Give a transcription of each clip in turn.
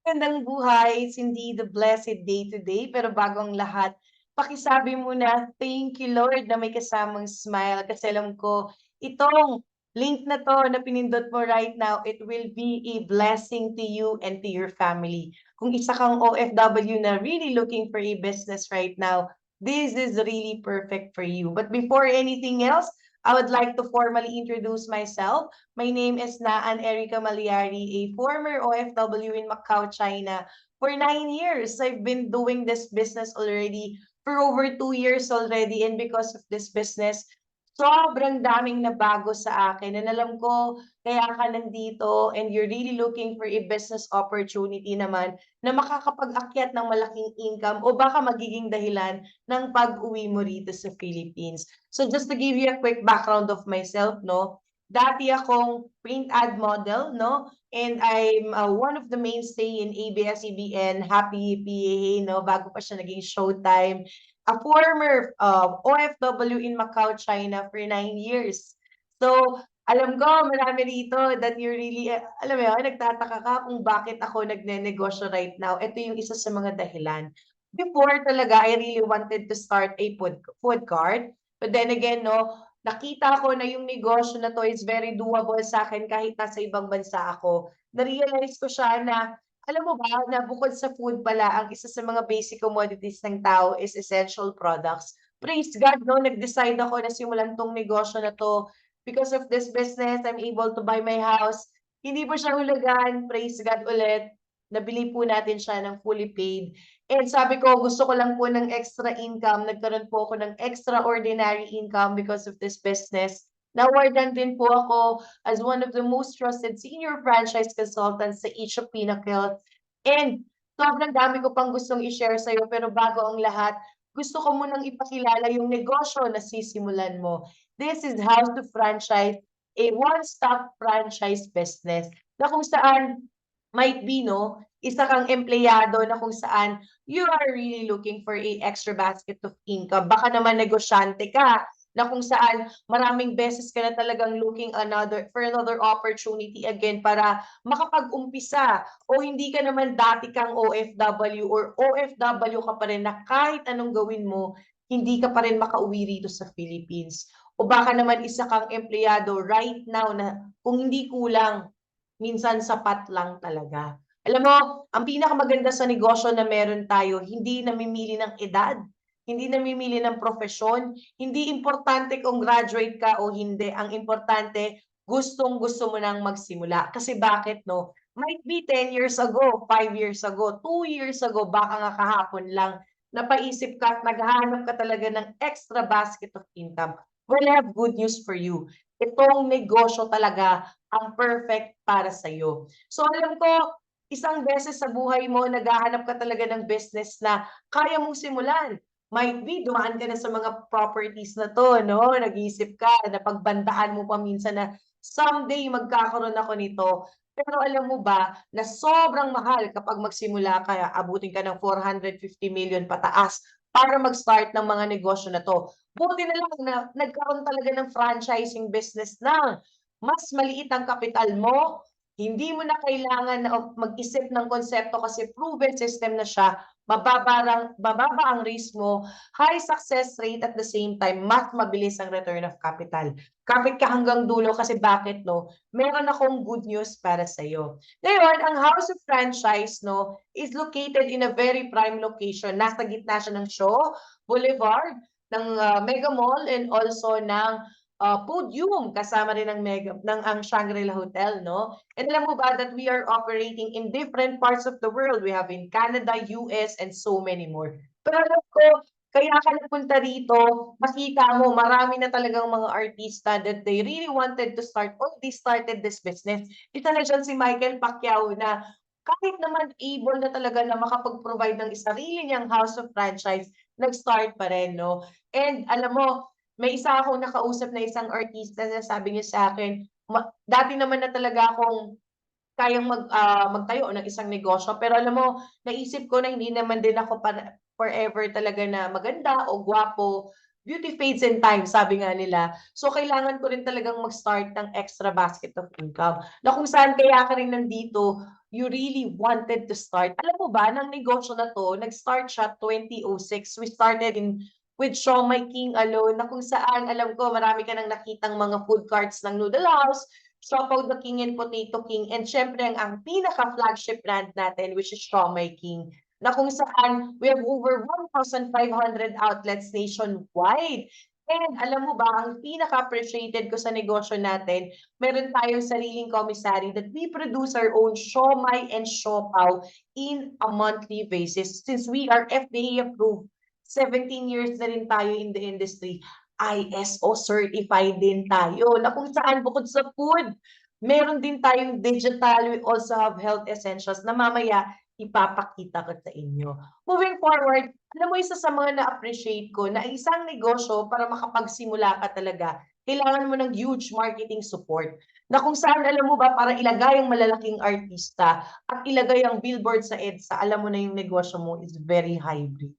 Magandang buhay. It's indeed a blessed day today. Pero bago ang lahat, pakisabi muna, thank you Lord na may kasamang smile kasi alam ko itong link na to na pinindot mo right now, it will be a blessing to you and to your family. Kung isa kang OFW na really looking for a business right now, this is really perfect for you. But before anything else, I would like to formally introduce myself. My name is Naan Erica Maliari, a former OFW in Macau, China. For 9 years, I've been doing this business already for over 2 years already. And because of this business, sobrang daming nabago sa akin. And alam ko, kaya ka nandito and you're really looking for a business opportunity naman na makakapag-akyat ng malaking income o baka magiging dahilan ng pag-uwi mo rito sa Philippines. So just to give you a quick background of myself, no? Dati akong print ad model, no? And I'm one of the mainstay in ABS-CBN, Happy PAA, no? Bago pa siya naging Showtime. A former OFW in Macau, China for 9 years. So, alam ko, marami rito that you really, alam mo yun, nagtataka ka kung bakit ako nagne-negosyo right now. Ito yung isa sa mga dahilan. Before talaga, I really wanted to start a food cart. But then again, no, nakita ko na yung negosyo na to is very doable sa akin kahit nasa ibang bansa ako. Na-realize ko siya na, alam mo ba, na bukod sa food pala, ang isa sa mga basic commodities ng tao is essential products. Praise God, no, nag-decide ako na simulan tong negosyo na to. Because of this business, I'm able to buy my house. Hindi po siya hulagan, praise God ulit. Nabili po natin siya ng fully paid. And sabi ko, gusto ko lang po ng extra income. Nagkaroon po ako ng extraordinary income because of this business. Nawardan din po ako as one of the most trusted senior franchise consultants sa each of Pinnacle. And sobrang dami ko pang gustong i-share sa'yo. Pero bago ang lahat, gusto ko munang ipakilala yung negosyo na sisimulan mo. This is how to franchise a one-stop franchise business na kung saan might be, no, isa kang empleyado na kung saan you are really looking for a extra basket of income. Baka naman negosyante ka na kung saan maraming beses ka na talagang looking for another opportunity again para makapag-umpisa o hindi ka naman dati kang OFW or OFW ka pa rin na kahit anong gawin mo, hindi ka pa rin makauwi rito sa Philippines. O baka naman isa kang empleyado right now na kung hindi kulang, minsan sapat lang talaga. Alam mo, ang pinakamaganda sa negosyo na meron tayo, hindi namimili ng edad, hindi namimili ng profesyon, hindi importante kung graduate ka o hindi. Ang importante, gustong-gusto mo nang magsimula. Kasi bakit, no? Might be 10 years ago, 5 years ago, 2 years ago, baka nga kahapon lang, napaisip ka at naghahanap ka talaga ng extra basket of income. Well, I have good news for you. Itong negosyo talaga ang perfect para sa'yo. So alam ko, isang beses sa buhay mo, naghahanap ka talaga ng business na kaya mong simulan. Might be, dumaan ka na sa mga properties na to, no? Nag-iisip ka, napagbandaan mo pa minsan na someday magkakaroon ako nito. Pero alam mo ba na sobrang mahal kapag magsimula ka, abutin ka ng 450 million pataas para mag-start ng mga negosyo na to. Buti na lang na nagkaroon talaga ng franchising business na mas maliit ang kapital mo, hindi mo na kailangan na mag-isip ng konsepto kasi proven system na siya, mababa ang risk mo, high success rate at the same time, mas mabilis ang return of capital. Kapit ka hanggang dulo kasi bakit, no? Meron akong good news para sa'yo. Ngayon, ang House of Franchise, no, is located in a very prime location. Nasa gitna siya ng Shaw Boulevard, ng Mega Mall and also ng Podium, kasama rin ang Shangri-La Hotel, no? And alam mo ba that we are operating in different parts of the world. We have in Canada, US, and so many more. Pero alam ko, kaya ka napunta rito, makita mo, marami na talagang mga artista that they really wanted to start or they started this business. Isa na dyan si Michael Pacquiao na kahit naman able na talaga na makapag-provide ng sarili niyang house of franchise, nag-start pa rin, no? And alam mo, may isa akong nakausap na isang artista na sabi niya sa akin, dati naman na talaga akong kayang magtayo ng isang negosyo. Pero alam mo, naisip ko na hindi naman din ako forever talaga na maganda o gwapo. Beauty fades in time, sabi nga nila. So, kailangan ko rin talagang mag-start ng extra basket of income. Na kung saan kaya ka rin nandito, you really wanted to start. Alam mo ba, ng negosyo na 'to, nag-start siya 2006. We started with Siomai King alone, na kung saan alam ko marami ka nang nakitang mga food carts ng Noodle House, Siopaw the King and Potato King, and siyempre ang pinaka-flagship brand natin, which is Siomai King, na kung saan we have over 1,500 outlets nationwide. And alam mo ba, ang pinaka-appreciated ko sa negosyo natin, meron tayong sariling commissary that we produce our own siomai and siopaw in a monthly basis. Since we are FDA approved, 17 years na rin tayo in the industry, ISO certified din tayo, na kung saan bukod sa food, meron din tayong digital. We also have health essentials na mamaya ipapakita ko sa inyo. Moving forward, alam mo, isa sa mga na-appreciate ko na isang negosyo para makapagsimula ka talaga, kailangan mo ng huge marketing support. Na kung saan, alam mo ba, para ilagay ang malalaking artista at ilagay ang billboard sa EDSA, alam mo na yung negosyo mo is very hybrid.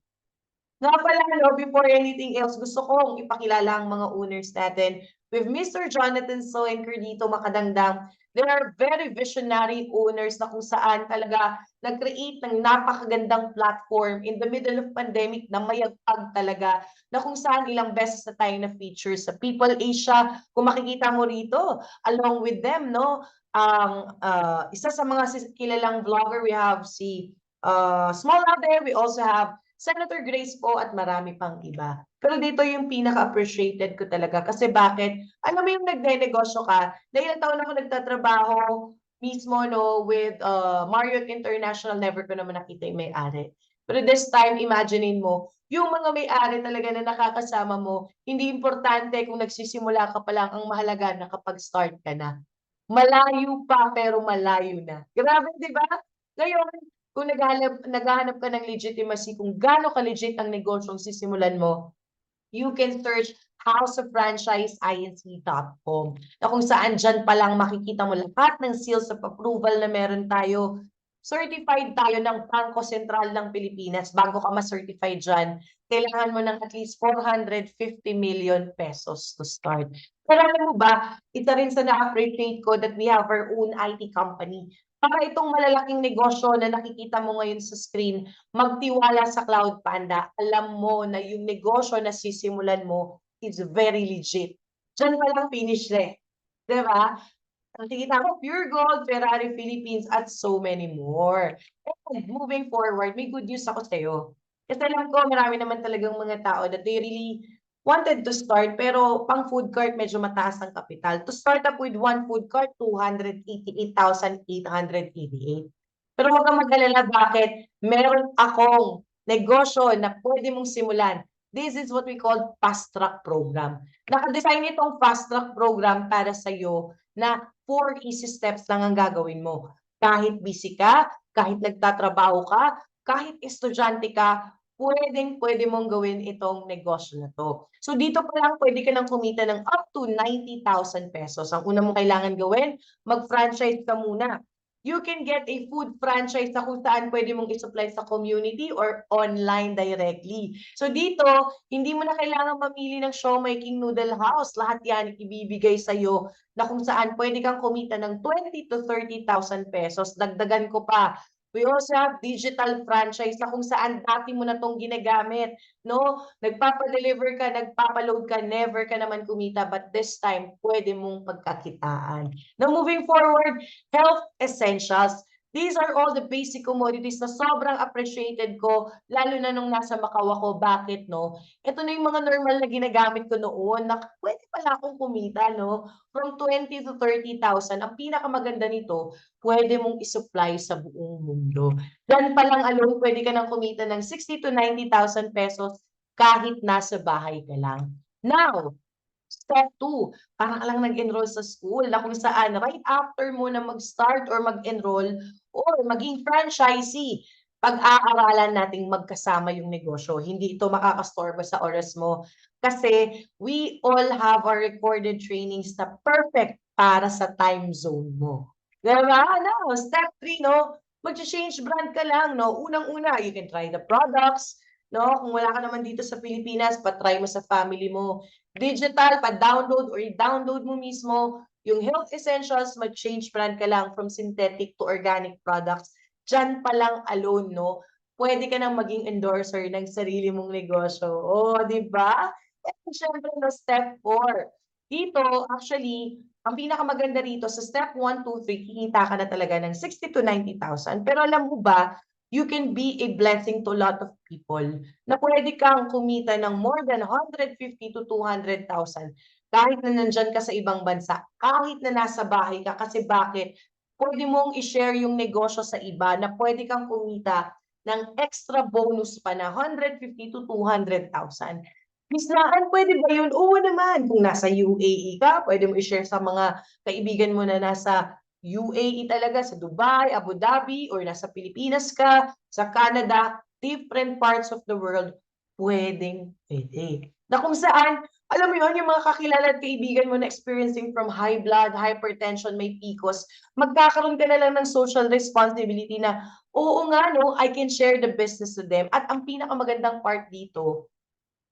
Nga pala, no, before anything else, gusto kong ipakilala ang mga owners natin. With Mr. Jonathan Soenker dito, Makadangdang, there are very visionary owners na kung saan talaga nag-create ng napakagandang platform in the middle of pandemic na mayagpag talaga, na kung saan ilang beses na tayo na feature sa People Asia. Kung makikita mo rito, along with them, no, ang isa sa mga kilalang vlogger, we have si Small Ate, we also have Senator Grace po at marami pang iba. Pero dito yung pinaka-appreciated ko talaga kasi bakit? Alam mo yung nagne-negosyo ka, na ilang taon ako nagtatrabaho mismo, no, with Marriott International, never ko naman nakita yung may-ari. Pero this time, imaginein mo, yung mga may-ari talaga na nakakasama mo, hindi importante kung nagsisimula ka pa lang, ang mahalaga nakapag-start ka na. Malayo pa, pero malayo na. Grabe, di ba? Ngayon, kung naghahanap ka ng legitimacy, kung gaano ka-legit ang negosyong sisimulan mo, you can search houseffranchiseinc.com, na kung saan dyan pa lang makikita mo lahat ng seals of approval na meron tayo. Certified tayo ng Bangko Sentral ng Pilipinas. Bago ka ma-certify dyan, kailangan mo ng at least 450 million pesos to start. Pero alam mo ba, ito rin sa na-appreciate ko that we have our own IT company. Para itong malalaking negosyo na nakikita mo ngayon sa screen, magtiwala sa Cloud Panda. Alam mo na yung negosyo na sisimulan mo is very legit. Diyan pa lang finish na eh. Diba? Nakikita ko Pure Gold, Ferrari Philippines, at so many more. And moving forward, may good news ako sa'yo. Kasi alam ko, marami naman talagang mga tao that they really wanted to start, pero pang food cart, medyo mataas ang kapital. To start up with one food cart, 288,888. Pero huwag kang mag-alala, bakit? Meron akong negosyo na pwede mong simulan. This is what we call fast track program. Nakadesign itong fast track program para sa'yo na 4 easy steps lang ang gagawin mo. Kahit busy ka, kahit nagtatrabaho ka, kahit estudyante ka, pwede mong gawin itong negosyo na to. So dito pa lang pwede ka nang kumita ng up to 90,000 pesos. Ang una mong kailangan gawin, mag-franchise ka muna. You can get a food franchise na kung saan pwede mong isupply sa community or online directly. So dito, hindi mo na kailangan mamili ng Siomai King Noodle House. Lahat yan ibibigay sa'yo na kung saan pwede kang kumita ng 20 to 30,000 pesos. Dagdagan ko pa. We also have digital franchise na kung saan dati mo na itong ginagamit, no? Nagpapa-deliver ka, nagpapa-load ka, never ka naman kumita, but this time, pwede mong pagkakitaan. Now, moving forward, health essentials. These are all the basic commodities na sobrang appreciated ko, lalo na nung nasa Macau ako. Bakit, no? Ito na yung mga normal na ginagamit ko noon, na pwede pala akong kumita, no? From 20 to 30,000. Ang pinakamaganda nito, pwede mong isupply sa buong mundo. Yan pa lang alone, pwede ka nang kumita ng 60 to 90,000 pesos kahit nasa bahay ka lang. Now, step 2, parang ka lang nag-enroll sa school na kung saan right after mo na mag-start or mag-enroll or maging franchisee, pag-aaralan nating magkasama yung negosyo. Hindi ito makakastorbo sa oras mo kasi we all have our recorded trainings na perfect para sa time zone mo. Diba? No, step 3, no? Mag-change brand ka lang, no? Unang-una, you can try the products, no? Kung wala ka naman dito sa Pilipinas, pa-try mo sa family mo. Digital, pa-download or i-download mo mismo. yung health essentials, mag-change brand ka lang from synthetic to organic products. Diyan pa lang alone, no? Pwede ka nang maging endorser ng sarili mong negosyo. Oh, di ba? At syempre, no, step 4. Dito, actually, ang pinakamaganda rito sa step 1, 2, 3, kikita ka na talaga ng 60 to 90,000. Pero alam mo ba, you can be a blessing to a lot of people na pwede kang kumita ng more than 150 to 200,000 kahit na nandyan ka sa ibang bansa, kahit na nasa bahay ka. Kasi bakit? Pwede mong i-share yung negosyo sa iba na pwede kang kumita ng extra bonus pa na 150 to 200,000. Mislaan, pwede ba yun? Oo naman. Kung nasa UAE ka, pwede mo i-share sa mga kaibigan mo na nasa UAE talaga, sa Dubai, Abu Dhabi, or nasa Pilipinas ka, sa Canada, different parts of the world, pwede. Na kung saan, alam mo yun, yung mga kakilala at kaibigan mo na experiencing from high blood, hypertension, may PCOS, magkakaroon ka na lang ng social responsibility na, oo nga, no, I can share the business to them. At ang pinakamagandang part dito,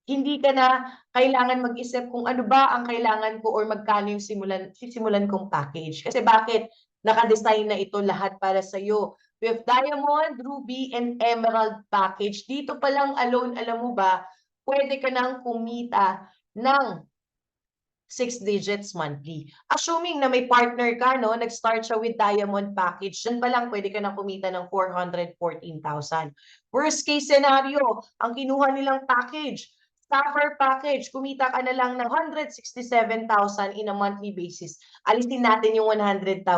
hindi ka na kailangan mag-isip kung ano ba ang kailangan ko or magkano yung sisimulan kong package. Kasi bakit? Naka-design na ito lahat para sa'yo. With Diamond, Ruby, and Emerald package, dito pa lang alone, alam mo ba, pwede ka nang kumita ng 6 digits monthly. Assuming na may partner ka, no, nag-start siya with Diamond package, dyan pa lang pwede ka na kumita ng 414,000. Worst case scenario, ang kinuha nilang package, Sapphire package, kumita ka na lang ng 167,000 in a monthly basis. Alisin natin yung 100,000.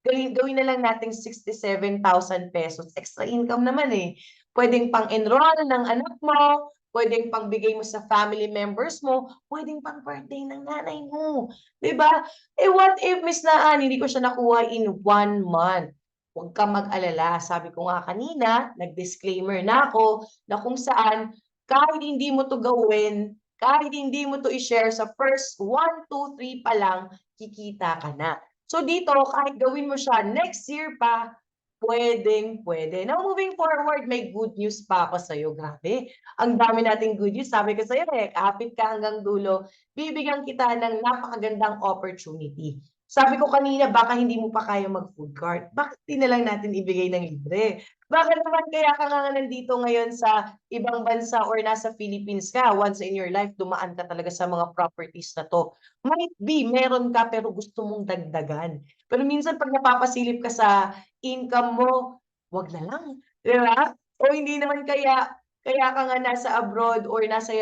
Gawin na lang natin 67,000 pesos. Extra income naman eh. Pwedeng pang-enroll ng anak mo, pwedeng pangbigay mo sa family members mo, pwedeng pang birthday ng nanay mo. 'Di ba? Eh, what if, Miss Naan, hindi ko siya nakuha in 1 month? Huwag kang mag-alala. Sabi ko nga kanina, nag-disclaimer na ako na kung saan kahit hindi mo 'to gawin, kahit hindi mo 'to i-share sa first 1, 2, 3 pa lang, kikita ka na. So dito, kahit gawin mo siya next year pa, pwedeng-pwede. Now, moving forward, may good news pa ako sa'yo. Grabe, ang dami nating good news. Sabi ko sa'yo eh, kapit ka hanggang dulo, bibigyan kita ng napakagandang opportunity. Sabi ko kanina, baka hindi mo pa kaya mag-food cart. Bakit di na lang natin ibigay ng libre? Baka naman kaya ka nga nandito ngayon sa ibang bansa or nasa Philippines ka, once in your life, dumaan ka talaga sa mga properties na to. Might be, meron ka pero gusto mong dagdagan. Pero minsan pag napapasilip ka sa income mo, wag na lang. Di ba? O hindi naman kaya ka nga nasa abroad or nasa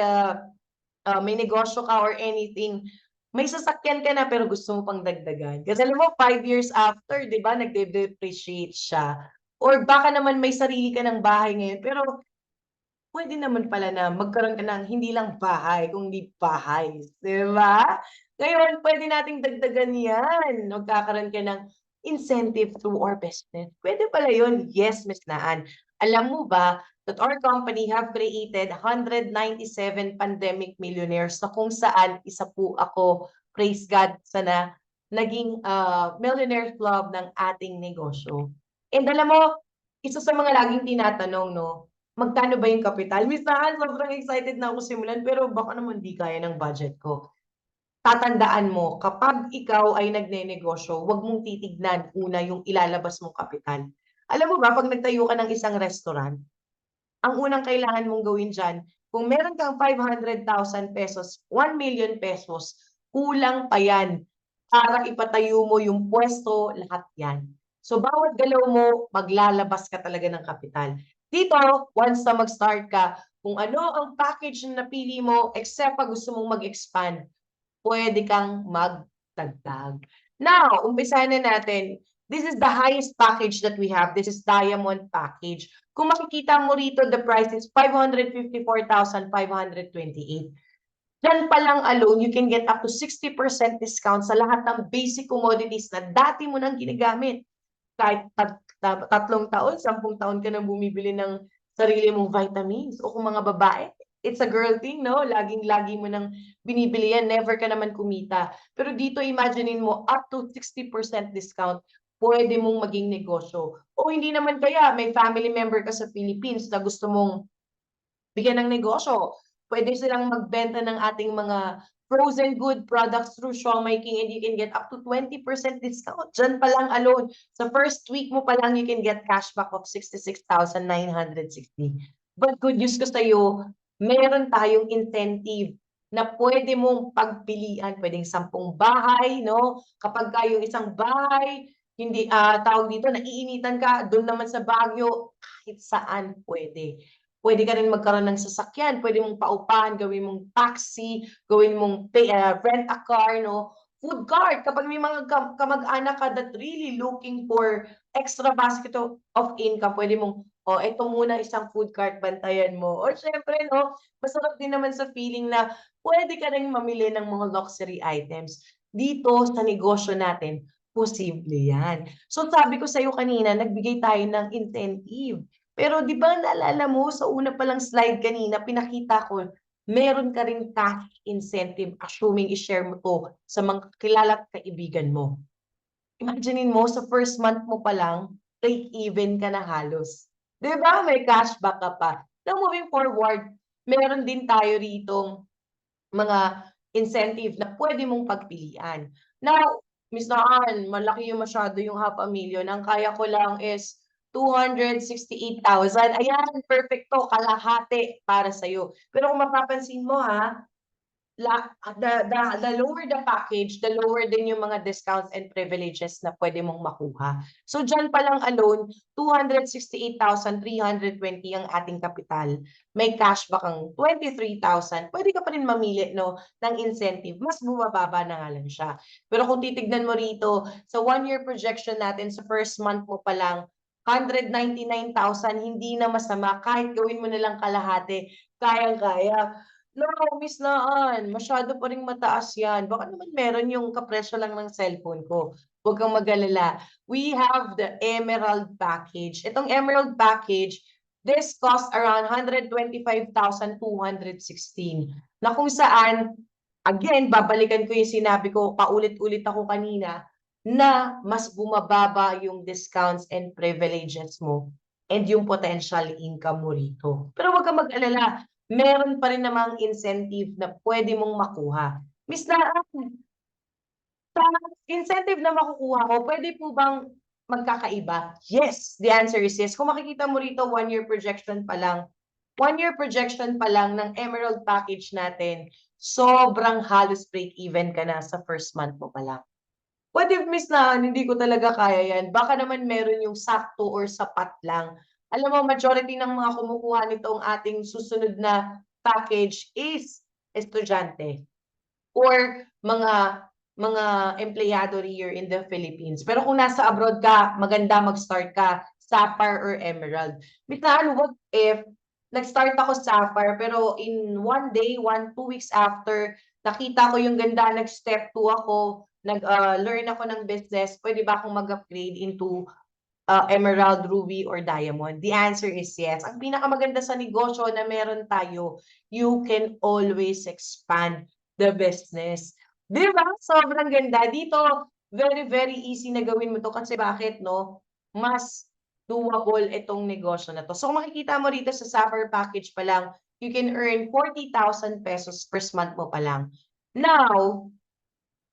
may negosyo ka or anything, may sasakyan ka na pero gusto mo pang dagdagan. Kasi alam mo, 5 years after, di ba, nagde-depreciate siya. Or baka naman may sarili ka ng bahay ngayon, pero pwede naman pala na magkaroon ka ng hindi lang bahay, kundi bahay, di ba? Ngayon, pwede nating dagdagan yan. Magkakaroon ka ng incentive through our business. Pwede pala yun. Yes, Miss Naan. Alam mo ba that our company have created 197 pandemic millionaires na kung saan isa po ako, praise God, sana naging millionaire club ng ating negosyo. And alam mo, isa sa mga laging tinatanong, no, magkano ba yung kapital? Minsan sobrang excited na ako simulan pero baka naman di kaya ng budget ko. Tatandaan mo, kapag ikaw ay nagnenegosyo, huwag mong titignan una yung ilalabas mong kapital. Alam mo ba, pag nagtayo ka ng isang restaurant, ang unang kailangan mong gawin diyan, kung meron kang 500,000 pesos, 1 million pesos, kulang pa yan para ipatayo mo yung pwesto, lahat yan. So, bawat galaw mo, maglalabas ka talaga ng kapital. Dito, once na mag-start ka, kung ano ang package na napili mo, except pag gusto mong mag-expand, pwede kang magdagdag. Now, umpisahan na natin. This is the highest package that we have. This is Diamond package. Kung makikita mo rito, the price is 554,528. Yan pa lang alone, you can get up to 60% discount sa lahat ng basic commodities na dati mo nang ginagamit. Kahit 3 taon, 10 taon ka nang bumibili ng sarili mong vitamins. O kung mga babae, it's a girl thing, no? Laging-lagi mo nang binibili yan, never ka naman kumita. Pero dito, imaginein mo, up to 60% discount, pwede mong maging negosyo. O hindi naman kaya, may family member ka sa Philippines na gusto mong bigyan ng negosyo. Pwede silang magbenta ng ating mga frozen good products through Siomai King, and you can get up to 20% discount. Diyan pa lang alone. Sa first week mo pa lang, you can get cashback of 66,960. But good news ko sa'yo, meron tayong incentive na pwede mong pagpilian. Pwedeng 10 bahay, no? Kapag yung isang bahay, hindi, tawag dito, naiinitan ka, doon naman sa Baguio, kahit saan pwede. Pwede ka rin magkaroon ng sasakyan, pwede mong paupahan, gawin mong taxi, gawin mong rent a car, no? Food cart, kapag may mga kamag-anak ka that really looking for extra basket of income, pwede mong, oh, eto muna isang food cart, bantayan mo. Or syempre, no, masarap din naman sa feeling na pwede ka rin mamili ng mga luxury items. Dito sa negosyo natin, posible yan. So sabi ko sa'yo kanina, nagbigay tayo ng incentive. Pero di ba naalala mo sa una palang slide kanina, pinakita ko, meron ka rin cash incentive, assuming i-share mo to sa mga kilala at kaibigan mo. Imaginein mo, sa first month mo pa lang, break even ka na halos. Di ba? May cashback ka pa. Now, moving forward, meron din tayo rito mga incentive na pwede mong pagpilian. Now, Miss Naan, malaki yung masyado yung 500,000. Ang kaya ko lang is 268,000. Ayan, perfecto, kalahati para sa'yo. Pero kung mapapansin mo ha, the lower the package, the lower din yung mga discounts and privileges na pwede mong makuha. So dyan pa lang alone, 268,320 ang ating kapital. May cashback ang 23,000. Pwede ka pa rin mamili, no, ng incentive. Mas bumababa na nga lang siya. Pero kung titignan mo rito, sa 1-year projection natin, sa first month mo pa lang, 199,000, hindi na masama. Kahit gawin mo na lang kalahati, kayang-kaya. No, Miss Naan, masyado pa ring mataas yan. Baka naman meron yung kapresyo lang ng cellphone ko. Huwag kang mag-alala. We have the Emerald Package. Itong Emerald Package, this costs around 125,216. Na kung saan, again, babalikan ko yung sinabi ko, paulit-ulit ako kanina, na mas bumababa yung discounts and privileges mo and yung potential income mo rito. Pero huwag kang mag-alala, meron pa rin namang incentive na pwede mong makuha. Miss Naan, sa incentive na makukuha ko, pwede po bang magkakaiba? Yes, the answer is yes. Kung makikita mo rito, 1-year projection pa lang. 1-year projection pa lang ng Emerald Package natin, sobrang halos break-even ka na sa first month mo pa lang. What if, Miss Naan, hindi ko talaga kaya yan? Baka naman meron yung sakto or sapat lang. Alam mo, majority ng mga kumukuha nitong ating susunod na package is estudyante or mga empleyado here in the Philippines. Pero kung nasa abroad ka, maganda mag-start ka Sapphire or Emerald. Miss Naan, what if nag-start ako Sapphire pero in 1 day, 2 weeks after, nakita ko yung ganda, nag-step 2 ako, nag-learn ako ng business, pwede ba akong mag-upgrade into Emerald, Ruby, or Diamond? The answer is yes. Ang pinakamaganda sa negosyo na meron tayo, you can always expand the business. Di ba? Sobrang ganda. Dito, very, very easy na gawin mo to kasi bakit, no? Mas doable itong negosyo na to. So, kung makikita mo rito sa Sapphire Package pa lang, you can earn 40,000 pesos per month mo pa lang. Now,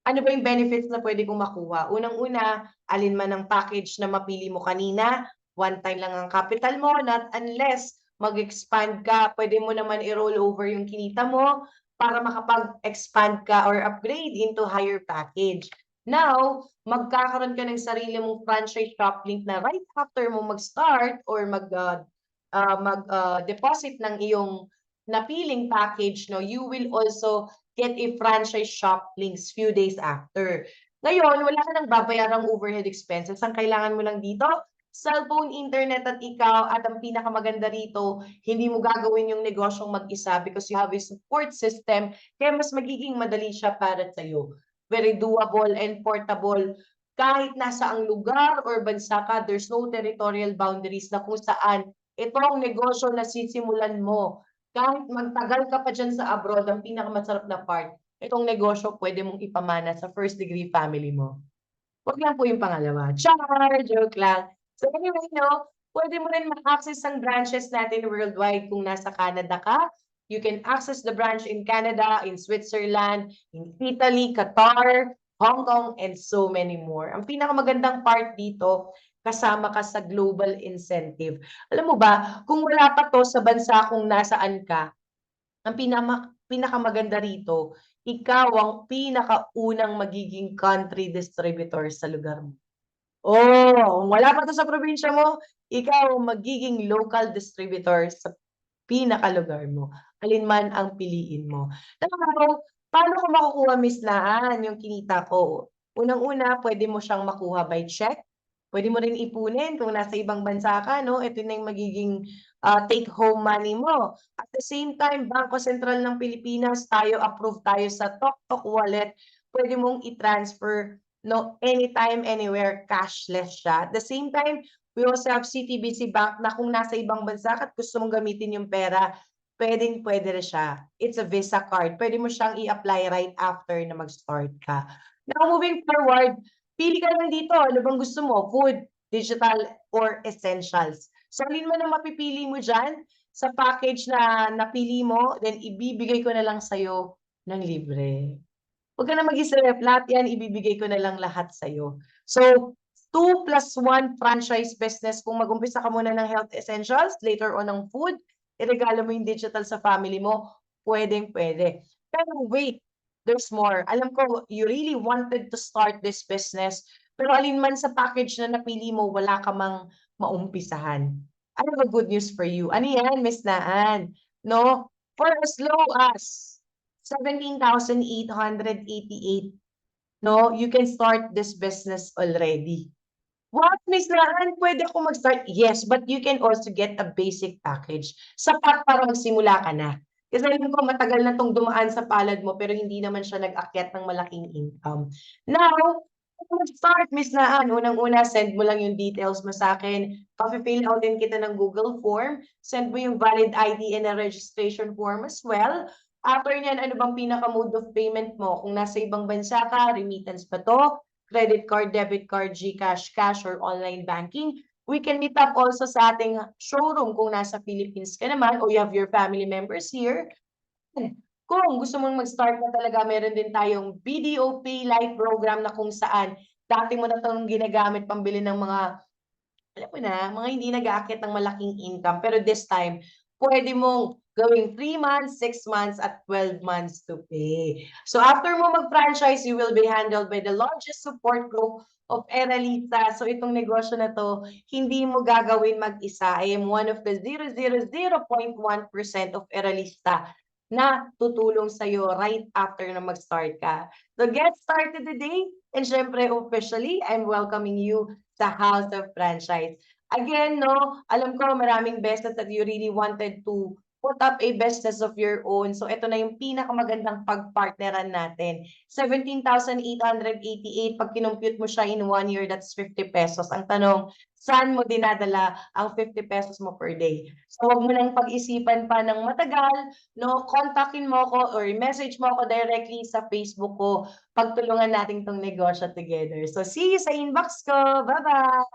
ano ba yung benefits na pwede kong makuha? Unang-una, alin man ang package na mapili mo kanina, one time lang ang capital mo, not unless mag-expand ka, pwede mo naman i-roll over yung kinita mo para makapag-expand ka or upgrade into higher package. Now, magkakaroon ka ng sarili mong franchise shop link na right after mo mag-start or mag-deposit ng iyong napiling package, no, you will also get a franchise shop links few days after. Ngayon, wala ka nang babayarang overhead expenses. Ang kailangan mo lang dito, cellphone, internet at ikaw. At ang pinakamaganda rito, hindi mo gagawin yung negosyong mag-isa because you have a support system. Kaya mas magiging madali siya para sa'yo. Very doable and portable. Kahit nasa ang lugar or bansa ka, there's no territorial boundaries na kung saan itong negosyo na sisimulan mo kahit magtagal ka pa dyan sa abroad, ang pinakamasarap na part, itong negosyo pwede mong ipamana sa first degree family mo. Wag lang po yung pangalawa. Char! Joke lang. So anyway, no, pwede mo rin ma-access ang branches natin worldwide kung nasa Canada ka. You can access the branch in Canada, in Switzerland, in Italy, Qatar, Hong Kong, and so many more. Ang pinakamagandang part dito, kasama ka sa global incentive. Alam mo ba, kung wala pa 'to sa bansa kung nasaan ka, ang pinakamaganda rito, ikaw ang pinakaunang magiging country distributor sa lugar mo. Kung wala pa 'to sa probinsya mo, ikaw ang magiging local distributor sa pinakalugar mo, alinman ang piliin mo. Pero paano ko makukuha, Miss Laan, yung kinita ko? Unang-una, pwede mo siyang makuha by check, pwede mo rin ipunin kung nasa ibang bansa ka 'no, ito na yung magiging, take home money mo. At the same time, Bangko Sentral ng Pilipinas, approve tayo sa TokTok Wallet, pwede mong i-transfer 'no, anytime, anywhere, cashless siya. At the same time, we also have CTBC Bank na kung nasa ibang bansa ka at gusto mong gamitin yung pera, puwedeng-puwede rin siya. It's a Visa card. Puwede mo siyang i-apply right after na mag-start ka. Now, moving forward, pili ka lang dito. Ano bang gusto mo? Food, digital, or essentials? So, alin man ang mapipili mo diyan sa package na napili mo, then ibibigay ko na lang sa'yo ng libre. Huwag ka na mag-isip, lahat yan ibibigay ko na lang lahat sa'yo. So, 2+1 franchise business kung mag-umpisa ka muna ng health essentials, later on ng food, iregalo mo yung digital sa family mo, puwedeng-puwede. Pero wait, there's more. Alam ko you really wanted to start this business, pero alinman sa package na napili mo wala ka mang maumpisahan. I have a good news for you. Ano yan, Miss Naan? 'No, for as low as 17,888, no, you can start this business already. What, Miss Laan, pwede ako mag-start? Yes, but you can also get a basic package. Sapat para magsimula ka na. Kasi alam ko matagal na 'tong dumaan sa palad mo pero hindi naman siya nag-akyat ng malaking income. Now, kung mag-start, Miss Laan, unang-una send mo lang yung details mo sa'kin, pafi-fill out din kita ng Google form, send mo yung valid ID and a registration form as well. After niyan, ano bang pinaka-mode of payment mo? Kung nasa ibang bansa ka, remittance ba 'to? Credit card, debit card, GCash, cash, or online banking. We can meet up also sa ating showroom kung nasa Philippines ka naman o you have your family members here. Kung gusto mong mag-start na talaga, meron din tayong BDO Pay Live program na kung saan dati mo na 'tong ginagamit pambili ng mga alam mo na, mga hindi nag-aakyat ng malaking income. Pero this time, pwede mong gawing 3 months, 6 months, at 12 months to pay. So after mo mag-franchise, you will be handled by the largest support group of Eralita. So itong negosyo na to, hindi mo gagawin mag-isa. I am one of the 0.1% of Eralista na tutulong sa'yo right after na mag-start ka. So get started today. And syempre, officially, I'm welcoming you sa House of Franchise. Again, no, alam ko maraming beses that you really wanted to put up a business of your own. So ito na yung pinakamagandang pagpartneran natin. 17,888, pag kinompute mo siya in 1 year, that's 50 pesos. Ang tanong, saan mo dinadala ang 50 pesos mo per day? So wag mo nang pag-isipan pa ng matagal, no, kontakin mo ko or message mo ako directly sa Facebook ko. Pagtulungan natin 'tong negosyo together. So see you sa inbox ko. Bye-bye.